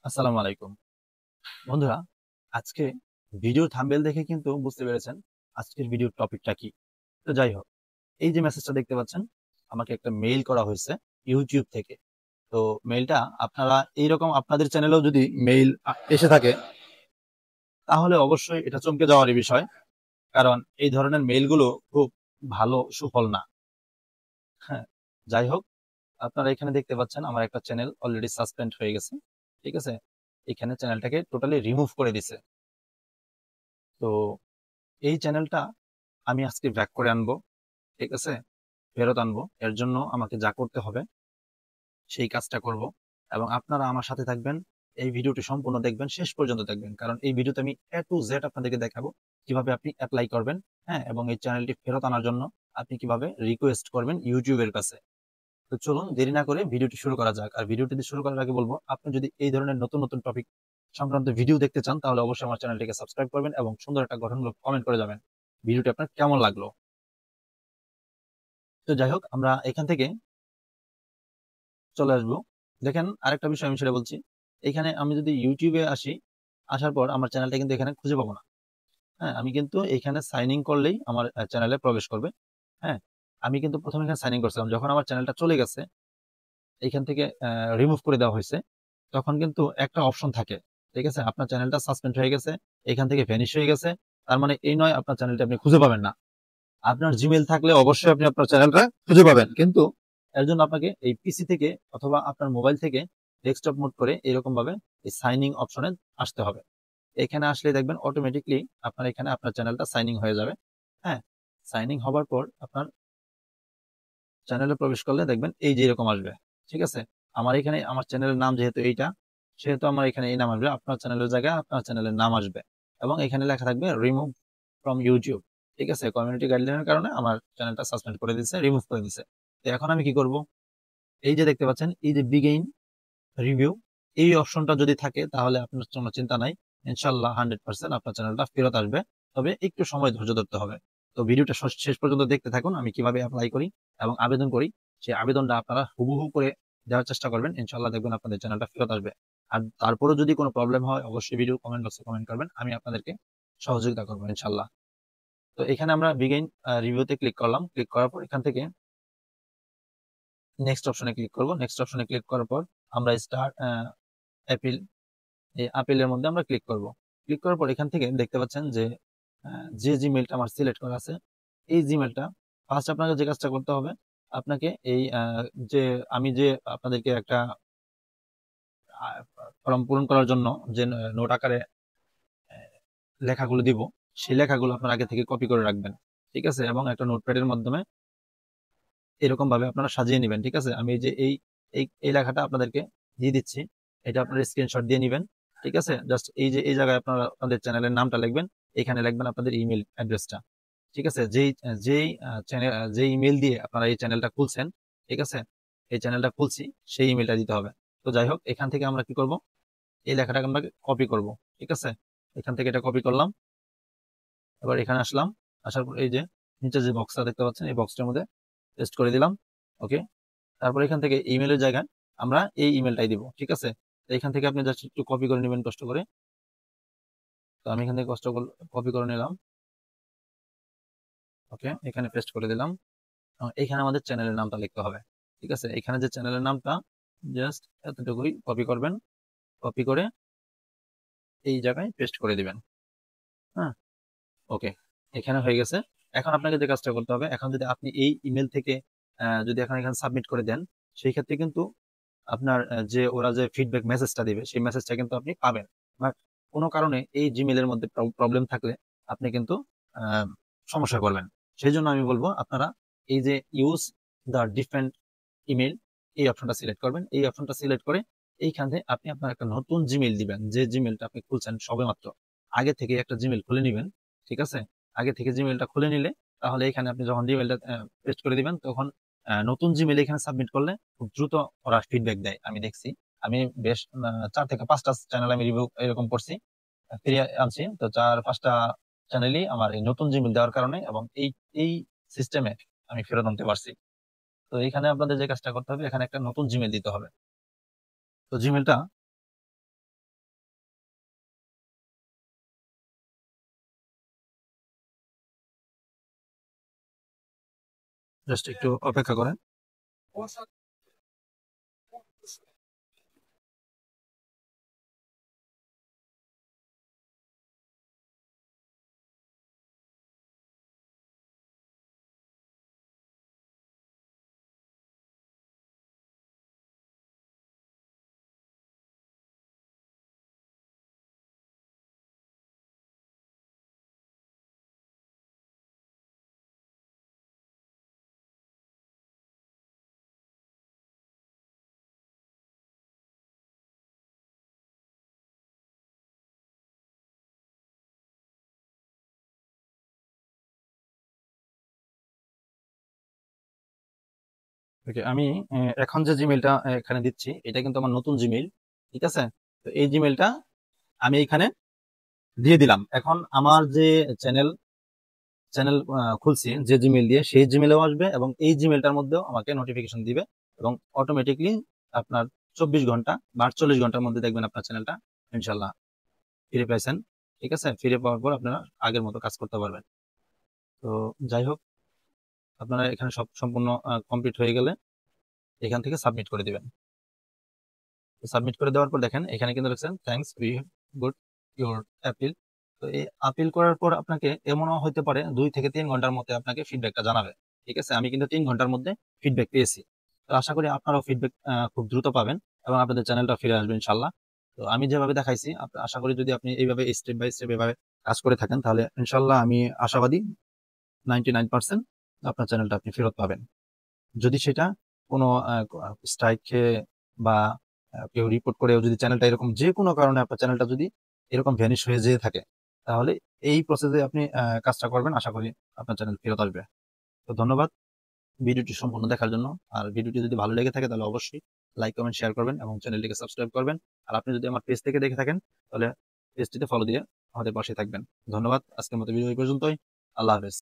আসসালামু আলাইকুম বন্ধুরা। আজকে ভিডিওর থাম্বনেল দেখে কিন্তু বুঝতে পেরেছেন আজকের ভিডিওর টপিকটা কি। তো যাই হোক, এই যে মেসেজটা দেখতে পাচ্ছেন, আমাকে একটা মেইল করা হয়েছে ইউটিউব থেকে। তো মেইলটা আপনারা এইরকম আপনাদের চ্যানেলেও যদি মেইল এসে থাকে তাহলে অবশ্যই এটা চমকে যাওয়ারই বিষয়, কারণ এই ধরনের মেইলগুলো খুব ভালো সুফল না। হ্যাঁ, যাই হোক, আপনারা এখানে দেখতে পাচ্ছেন আমার একটা চ্যানেল অলরেডি সাসপেন্ড হয়ে গেছে। ঠিক আছে, এখানে চ্যানেলটাকে টোটালি রিমুভ করে দিছে। তো এই চ্যানেলটা আমি আজকে ব্যাক করে আনবো। ঠিক আছে, ফেরত আনবো। এর জন্য আমাকে যা করতে হবে সেই কাজটা করব, এবং আপনারা আমার সাথে থাকবেন। এই ভিডিওটি সম্পূর্ণ দেখবেন, শেষ পর্যন্ত দেখবেন, কারণ এই ভিডিওতে আমি A to Z আপনাদেরকে দেখাবো কিভাবে আপনি অ্যাপ্লাই করবেন। হ্যাঁ, এবং এই চ্যানেলটি ফেরত আনার জন্য আপনি কিভাবে রিকোয়েস্ট করবেন ইউটিউবের কাছে। তো চলুন দেরি না করে ভিডিওটি শুরু করা যাক। আর ভিডিওটি শুরু করার আগে বলবো, আপনি যদি এই ধরনের নতুন নতুন টপিক সংক্রান্ত ভিডিও দেখতে চান তাহলে অবশ্যই আমার চ্যানেলটিকে সাবস্ক্রাইব করবেন এবং সুন্দর একটা গঠনমূলক কমেন্ট করে যাবেন ভিডিওটি আপনার কেমন লাগলো। তো যাই হোক, আমরা এখান থেকে চলে আসবো। দেখেন, আরেকটা বিষয় আমি সেটা বলছি। এখানে আমি যদি ইউটিউবে আসি, আসার পর আমার চ্যানেলটা কিন্তু এখানে খুঁজে পাবো না। হ্যাঁ, আমি কিন্তু এখানে সাইন ইন করলেই আমার চ্যানেলে প্রবেশ করবে। হ্যাঁ, আমি কিন্তু প্রথমে এখানে সাইন ইন করছিলাম, যখন আমার চ্যানেলটা চলে গেছে এখান থেকে রিমুভ করে দেওয়া হয়েছে, তখন কিন্তু একটা অপশন থাকে। ঠিক আছে, আপনার চ্যানেলটা সাসপেন্ড হয়ে গেছে, এখান থেকে ভ্যানিশ হয়ে গেছে। তার মানে এই নয় আপনার চ্যানেলটা আপনি খুঁজে পাবেন না। আপনার জিমেইল থাকলে অবশ্যই আপনি আপনার চ্যানেলটা খুঁজে পাবেন, কিন্তু এর জন্য আপনাকে এই পিসি থেকে অথবা আপনার মোবাইল থেকে ডেস্কটপ মোড করে এরকম ভাবে এই সাইনিং অপশনে আসতে হবে। এখানে আসলে দেখবেন অটোমেটিকলি আপনার এখানে আপনার চ্যানেলটা সাইনিং হয়ে যাবে। হ্যাঁ, সাইনিং হবার পর আপনার চ্যানেলে প্রবেশ করলে দেখবেন এই যে এরকম আসবে। ঠিক আছে, আমার এখানে আমার চ্যানেলের নাম যেহেতু এইটা, সেহেতু আমার এখানে এই নাম আসবে, আপনার চ্যানেলের জায়গায় আপনার চ্যানেলের নাম আসবে, এবং এখানে লেখা থাকবে রিমুভ ফ্রম ইউটিউব। ঠিক আছে, কমিউনিটি গাইডলাইনের কারণে আমার চ্যানেলটা সাসপেন্ড করে দিচ্ছে, রিমুভ করে দিচ্ছে। তো এখন আমি কি করব? এই যে দেখতে পাচ্ছেন, এই যে বিগেইন রিভিউ, এই অপশনটা যদি থাকে তাহলে আপনার কোনো চিন্তা নাই, ইনশাল্লাহ 100% আপনার চ্যানেলটা ফেরত আসবে। তবে একটু সময় ধৈর্য ধরতে হবে। তো ভিডিওটা শেষ পর্যন্ত দেখতে থাকুন, আমি কিভাবে অ্যাপ্লাই করি এবং আবেদন করি। সেই আবেদনটা আপনারা হুবহু করে দেওয়ার চেষ্টা করবেন, ইনশাল্লাহ দেখবেন আপনাদের চ্যানেলটা ফেরত আসবে। আর তারপরেও যদি কোনো প্রবলেম হয় অবশ্যই ভিডিও কমেন্ট বক্সে কমেন্ট করবেন, আমি আপনাদেরকে সহযোগিতা করবো ইনশাল্লাহ। তো এখানে আমরা বিগেইন রিভিউতে ক্লিক করলাম। ক্লিক করার পর এখান থেকে নেক্সট অপশনে ক্লিক করব। নেক্সট অপশনে ক্লিক করার পর আমরা স্টার্ট অ্যাপিল, এই আপেলের মধ্যে আমরা ক্লিক করব। ক্লিক করার পর এখান থেকে দেখতে পাচ্ছেন যে যে জিমেলটা আমার সিলেক্ট করা আছে, এই জিমেলটা ফার্স্ট আপনাকে যে কাজটা করতে হবে, আপনাকে এই যে আমি যে আপনাদেরকে একটা ফর্ম পূরণ করার জন্য যে নোট আকারে আহ, লেখাগুলো দিব, সেই লেখাগুলো আপনার আগে থেকে কপি করে রাখবেন। ঠিক আছে, এবং একটা নোটপ্যাডের মাধ্যমে এরকম ভাবে আপনারা সাজিয়ে নেবেন। ঠিক আছে, আমি এই যে এই এই এই লেখাটা আপনাদেরকে দিয়ে দিচ্ছি, এটা আপনারা স্ক্রিনশট দিয়ে নেবেন। ঠিক আছে, জাস্ট এই যে এই জায়গায় আপনারা আপনাদের চ্যানেলের নামটা লিখবেন, এখানে লিখবেন আপনাদের ইমেল অ্যাড্রেসটা। ঠিক আছে, যেই যেই চ্যানেল যে ইমেল দিয়ে আপনারা এই চ্যানেলটা খুলছেন, ঠিক আছে, এই চ্যানেলটা খুলছি সেই ইমেলটা দিতে হবে। তো যাই হোক, এখান থেকে আমরা কি করব, এই লেখাটাকে আমরা কপি করব। ঠিক আছে, এখান থেকে এটা কপি করলাম। এবার এখানে আসলাম, আসার পর এই যে নিচে যে বক্সটা দেখতে পাচ্ছেন, এই বক্সটার মধ্যে পেস্ট করে দিলাম। ওকে, তারপর এখান থেকে ইমেলের জায়গায় আমরা এই ইমেলটাই দিব। ঠিক আছে, তো এখান থেকে আপনি জাস্ট একটু কপি করে নেবেন কষ্ট করে। তো আমি এখান থেকে কষ্ট কপি করে নিলাম। ওকে, এখানে পেস্ট করে দিলাম। এখানে আমাদের চ্যানেলের নামটা লিখতে হবে। ঠিক আছে, এখানে যে চ্যানেলের নামটা জাস্ট এতটুকুই কপি করবেন, কপি করে এই জায়গায় পেস্ট করে দিবেন। হ্যাঁ, ওকে, এখানে হয়ে গেছে। এখন আপনাকে যে কাজটা করতে হবে, এখন যদি আপনি এই ইমেল থেকে যদি এখন এখানে সাবমিট করে দেন, সেই ক্ষেত্রে কিন্তু আপনার যে ওরা যে ফিডব্যাক মেসেজটা দিবে সেই মেসেজটা কিন্তু আপনি পাবেন। বাট কোনো কারণে এই জিমেলের মধ্যে প্রবলেম থাকলে আপনি কিন্তু আহ, সমস্যায় পড়বেন। সেই জন্য আমি বলবো আপনারা এই যে ইউজ দ্য ডিফারেন্ট ইমেল, এই অপশনটা সিলেক্ট করবেন। এই অপশনটা সিলেক্ট করে এইখানে আপনি আপনার একটা নতুন জিমেল দিবেন, যে জিমেলটা আপনি খুলছেন সবেমাত্র। আগে থেকে একটা জিমেল খুলে নিবেন। ঠিক আছে, আগে থেকে জিমেলটা খুলে নিলে তাহলে এখানে আপনি যখন জিমেলটা পেস্ট করে দিবেন, তখন নতুন জিমেল এখানে সাবমিট করলে খুব দ্রুত ওরা ফিডব্যাক দেয়। আমি দেখছি, আমি বেশ 4 থেকে 5টা চ্যানেল আমি রিভিউ এরকম করছি, ফিরিয়ে আনছি। তো 4-5টা চ্যানেলই আমার এই নতুন জিমেল দেওয়ার কারণে এবং এই এই সিস্টেমে আমি ফেরত আনতে পারছি। তো এখানে আপনাদের যে কাজটা করতে হবে, এখানে একটা নতুন জিমেল দিতে হবে। তো জিমেলটা জাস্ট একটু অপেক্ষা করেন। ওকে, আমি এখন যে জিমেইলটা এখানে দিচ্ছি এটা কিন্তু আমার নতুন জিমেইল। ঠিক আছে, তো এই জিমেইলটা আমি এখানে দিয়ে দিলাম। এখন আমার যে চ্যানেল চ্যানেল খুলছি যে জিমেইল দিয়ে, সেই জিমেইলেও আসবে এবং এই জিমেইলটার মধ্যেও আমাকে নোটিফিকেশন দিবে এবং অটোমেটিকলি আপনার 24 ঘন্টা বা 48 ঘন্টার মধ্যে দেখবেন আপনার চ্যানেলটা ইনশাল্লাহ ফিরে পাইছেন। ঠিক আছে, ফিরে পাওয়ার পর আপনারা আগের মতো কাজ করতে পারবেন। তো যাই হোক, আপনারা এখানে সব সম্পূর্ণ কমপ্লিট হয়ে গেলে এখান থেকে সাবমিট করে দিবেন। সাবমিট করে দেওয়ার পর দেখেন এখানে কিন্তু লিখছেন thanks we good your appeal. তো এই আপিল করার পর আপনাকে এমনও হতে পারে 2 থেকে 3 ঘন্টার মধ্যে আপনাকে ফিডব্যাকটা জানাবে। ঠিক আছে, আমি কিন্তু 3 ঘন্টার মধ্যে ফিডব্যাক পেয়েছি। তো আশা করি আপনারাও ফিডব্যাক খুব দ্রুত পাবেন এবং আপনাদের চ্যানেলটা ফিরে আসবে ইনশাল্লাহ। তো আমি যেভাবে দেখাইছি আশা করি যদি আপনি এইভাবে স্টেপ বাই স্টেপ এভাবে কাজ করে থাকেন তাহলে ইনশাল্লাহ আমি আশাবাদী 99% আপনার চ্যানেলটা আপনি ফেরত পাবেন। যদি সেটা কোনো স্ট্রাইক খেয়ে বা কেউ রিপোর্ট করেও যদি চ্যানেলটা এরকম যে কোনো কারণে আপনার চ্যানেলটা যদি এরকম ভ্যানিশ হয়ে যেয়ে থাকে, তাহলে এই প্রসেসে আপনি কাজটা করবেন, আশা করি আপনার চ্যানেল ফেরত আসবে। তো ধন্যবাদ ভিডিওটি সম্পূর্ণ দেখার জন্য। আর ভিডিওটি যদি ভালো লেগে থাকে তাহলে অবশ্যই লাইক কমেন্ট শেয়ার করবেন এবং চ্যানেলটিকে সাবস্ক্রাইব করবেন। আর আপনি যদি আমার পেজ থেকে দেখে থাকেন তাহলে পেজটিতে ফলো দিয়ে আমাদের পাশে থাকবেন। ধন্যবাদ, আজকের মতো ভিডিও এই পর্যন্তই। আল্লাহ হাফেজ।